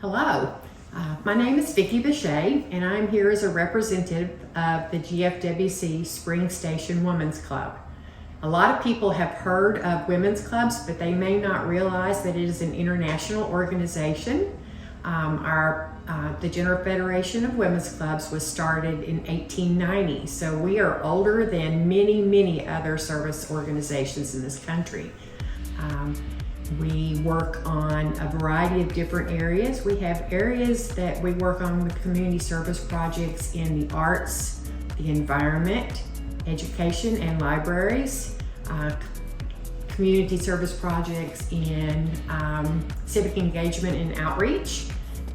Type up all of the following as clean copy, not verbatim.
Hello, my name is Vicki Bechet, and I'm here as a representative of the GFWC Spring Station Women's Club. A lot of people have heard of women's clubs, but they may not realize that it is an international organization. The General Federation of Women's Clubs was started in 1890, so we are older than many other service organizations in this country. We work on a variety of different areas. We have areas that we work on with community service projects in the arts, the environment, education and libraries, community service projects in civic engagement and outreach,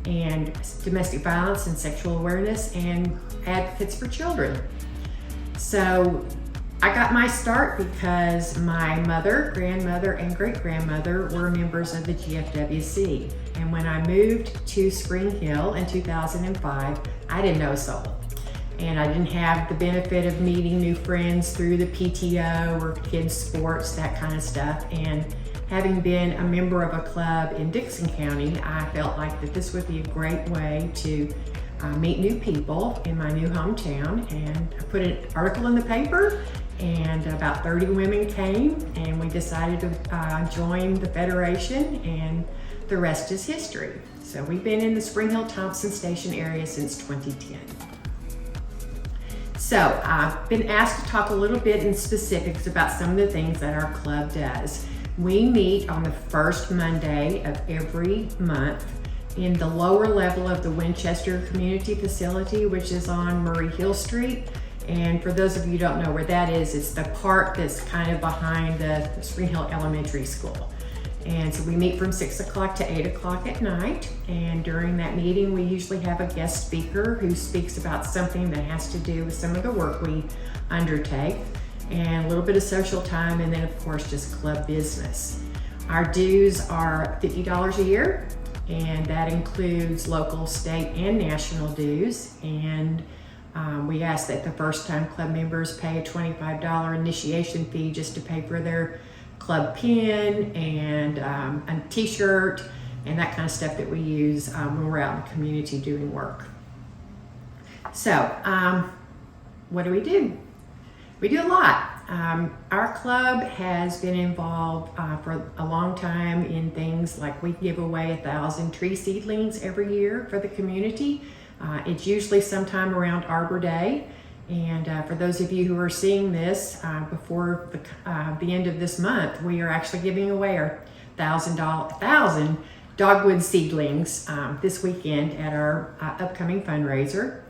and domestic violence and sexual awareness, and advocates for children. So I got my start because my mother, grandmother, and great-grandmother were members of the GFWC. And when I moved to Spring Hill in 2005, I didn't know a soul. And I didn't have the benefit of meeting new friends through the PTO or kids sports, that kind of stuff. And having been a member of a club in Dixon County, I felt like that this would be a great way to meet new people in my new hometown. And I put an article in the paper, and about 30 women came, and we decided to join the Federation, and the rest is history. So we've been in the Spring Hill Thompson Station area since 2010. So I've been asked to talk a little bit in specifics about some of the things that our club does. We meet on the first Monday of every month in the lower level of the Winchester Community Facility, which is on Murray Hill Street. And for those of you who don't know where that is, it's the park that's kind of behind the Spring Hill Elementary School. And so we meet from 6 o'clock to 8 o'clock at night. And during that meeting, we usually have a guest speaker who speaks about something that has to do with some of the work we undertake, and a little bit of social time, and then of course just club business. Our dues are $50 a year, and that includes local, state, and national dues. And we ask that the first-time club members pay a $25 initiation fee just to pay for their club pin and a t-shirt and that kind of stuff that we use when we're out in the community doing work. So what do? We do a lot. Our club has been involved for a long time in things like we give away 1,000 tree seedlings every year for the community. It's usually sometime around Arbor Day. And for those of you who are seeing this before the end of this month, we are actually giving away our 1,000 dogwood seedlings this weekend at our upcoming fundraiser.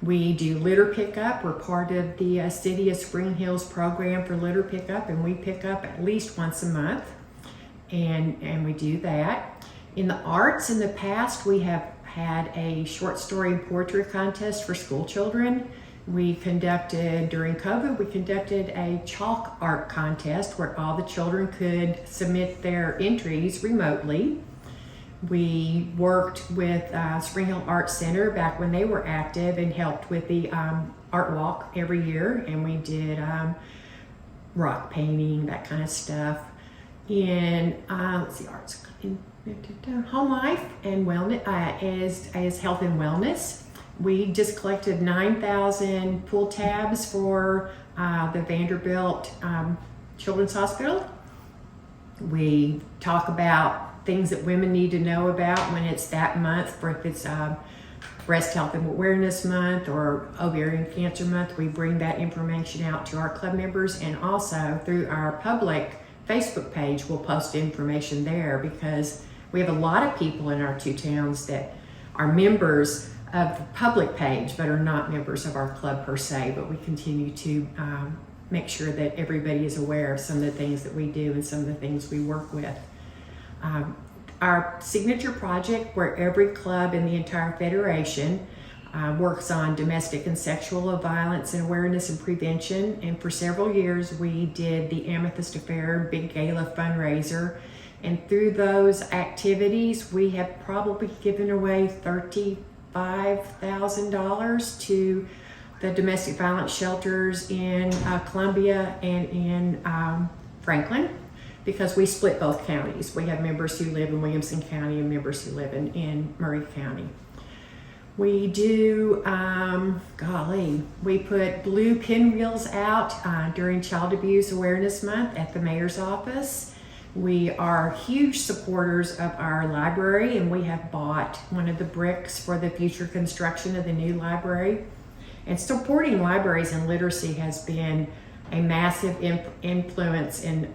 We do litter pickup. We're part of the City of Spring Hill's program for litter pickup, and we pick up at least once a month, and we do that. In the arts, in the past, we have had a short story and poetry contest for school children. During COVID, we conducted a chalk art contest where all the children could submit their entries remotely. We worked with Spring Hill Arts Center back when they were active and helped with the art walk every year, and we did rock painting, that kind of stuff. In arts, in home life and wellness, as health and wellness. We just collected 9,000 pull tabs for the Vanderbilt Children's Hospital. We talk about things that women need to know about when it's that month, or if it's Breast Health and Awareness Month or Ovarian Cancer Month. We bring that information out to our club members, and also through our public Facebook page, we'll post information there, because we have a lot of people in our two towns that are members of the public page but are not members of our club per se, but we continue to make sure that everybody is aware of some of the things that we do and some of the things we work with. Our signature project, where every club in the entire federation works on domestic and sexual violence and awareness and prevention, and for several years we did the Amethyst Affair Big Gala fundraiser, and through those activities we have probably given away $35,000 to the domestic violence shelters in Columbia and in Franklin. because we split both counties. We have members who live in Williamson County and members who live in Murray County. We do, we put blue pinwheels out during Child Abuse Awareness Month at the mayor's office. We are huge supporters of our library, and we have bought one of the bricks for the future construction of the new library. And supporting libraries and literacy has been a massive influence in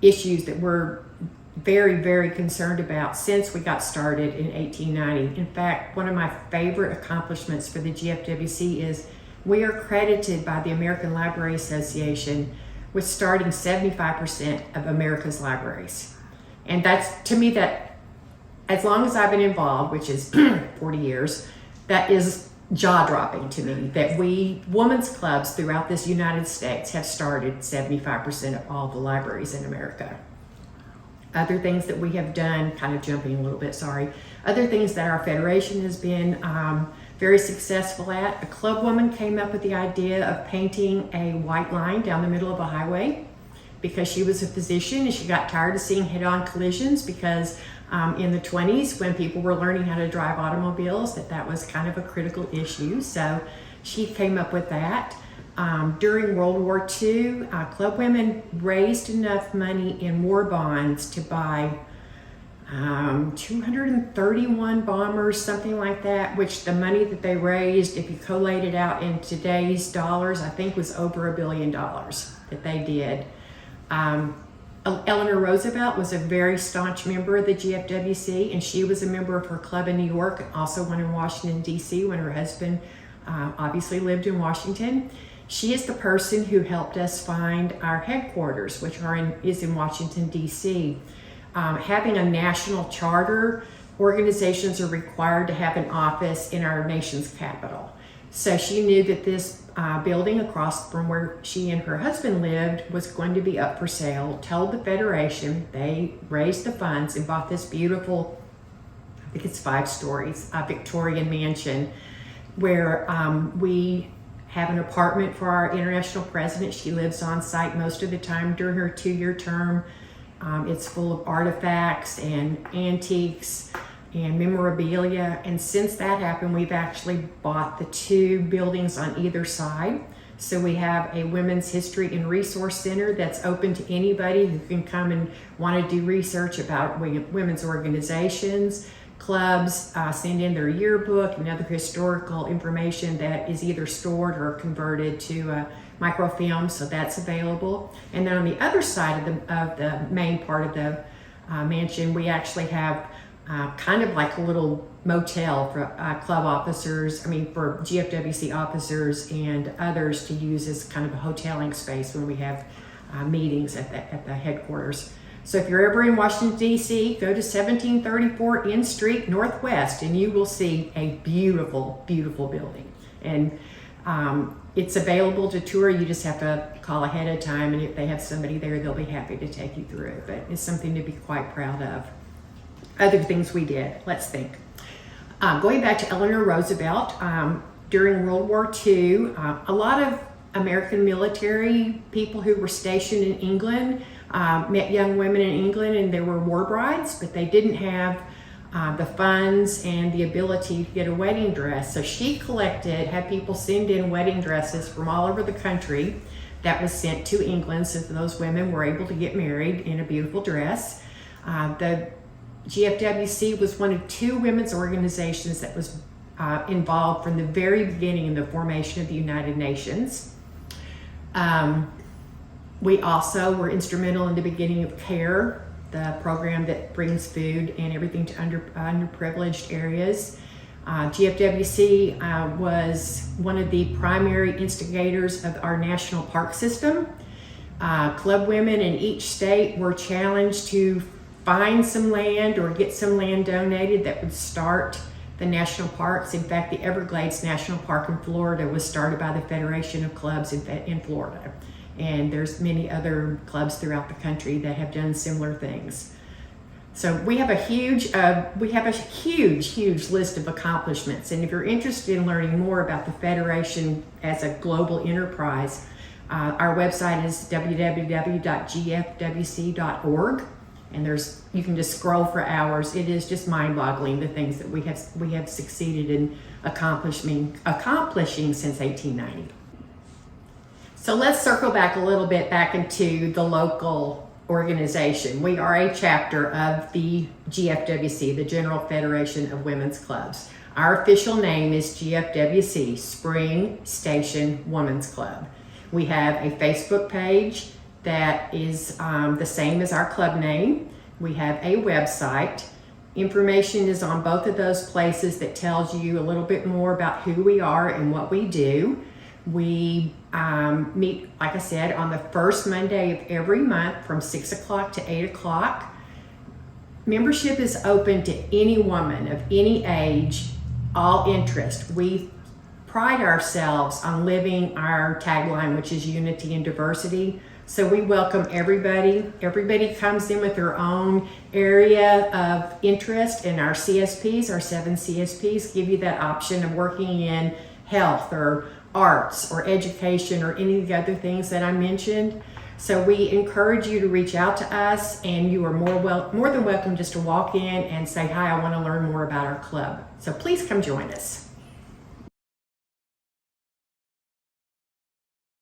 issues that we're very, very concerned about since we got started in 1890. In fact, one of my favorite accomplishments for the GFWC is we are credited by the American Library Association with starting 75% of America's libraries. And that's, to me, that as long as I've been involved, which is 40 years, that is jaw-dropping to me, that we women's clubs throughout this United States have started 75% of all the libraries in America. Other things that we have done, kind of jumping a little bit, sorry. Other things that our federation has been very successful at. A club woman came up with the idea of painting a white line down the middle of a highway because she was a physician and she got tired of seeing head-on collisions because in the 20s when people were learning how to drive automobiles, that was kind of a critical issue. So she came up with that. During World War II, club women raised enough money in war bonds to buy 231 bombers, something like that, which the money that they raised, if you collate it out in today's dollars, I think was over $1 billion that they did. Eleanor Roosevelt was a very staunch member of the GFWC, and she was a member of her club in New York, also one in Washington, D.C., when her husband obviously lived in Washington. She is the person who helped us find our headquarters, which is in Washington, D.C. Having a national charter, organizations are required to have an office in our nation's capital. So she knew that this building across from where she and her husband lived was going to be up for sale, told the Federation. They raised the funds and bought this beautiful, I think it's 5 stories, Victorian mansion where we have an apartment for our international president. She lives on site most of the time during her 2-year term. It's full of artifacts and antiques and memorabilia. And since that happened, we've actually bought the 2 buildings on either side. So we have a Women's History and Resource Center that's open to anybody who can come and want to do research about women's organizations, clubs, send in their yearbook and other historical information that is either stored or converted to microfilm, so that's available. And then on the other side of the main part of the mansion, we actually have kind of like a little motel for club officers, for GFWC officers and others to use as kind of a hoteling space when we have meetings at the headquarters. So if you're ever in Washington, D.C., go to 1734 N Street Northwest and you will see a beautiful, beautiful building. And it's available to tour. You just have to call ahead of time, and if they have somebody there, they'll be happy to take you through it. But it's something to be quite proud of. Other things we did, let's think. Going back to Eleanor Roosevelt, during World War II, a lot of American military people who were stationed in England met young women in England, and they were war brides, but they didn't have the funds and the ability to get a wedding dress. So she had people send in wedding dresses from all over the country that was sent to England, so that those women were able to get married in a beautiful dress. The GFWC was one of 2 women's organizations that was involved from the very beginning in the formation of the United Nations. We also were instrumental in the beginning of CARE, the program that brings food and everything to underprivileged areas. GFWC was one of the primary instigators of our national park system. Club women in each state were challenged to find some land or get some land donated that would start the national parks. In fact, the Everglades National Park in Florida was started by the Federation of Clubs in Florida. And there's many other clubs throughout the country that have done similar things. So we have a huge list of accomplishments. And if you're interested in learning more about the Federation as a global enterprise, Our website is www.gfwc.org, and you can just scroll for hours. It is just mind-boggling the things that we have succeeded in accomplishing since 1890. So let's circle back a little bit back into the local organization. We are a chapter of the GFWC, the General Federation of Women's Clubs. Our official name is GFWC, Spring Station Women's Club. We have a Facebook page that is the same as our club name. We have a website. Information is on both of those places that tells you a little bit more about who we are and what we do. We meet, like I said, on the first Monday of every month from 6 o'clock to 8 o'clock. Membership is open to any woman of any age, all interest. We pride ourselves on living our tagline, which is unity and diversity. So we welcome everybody. Everybody comes in with their own area of interest, and our CSPs, our 7 CSPs, give you that option of working in health or arts or education or any of the other things that I mentioned. So we encourage you to reach out to us, and you are more than welcome just to walk in and say, hi, I want to learn more about our club. So please come join us.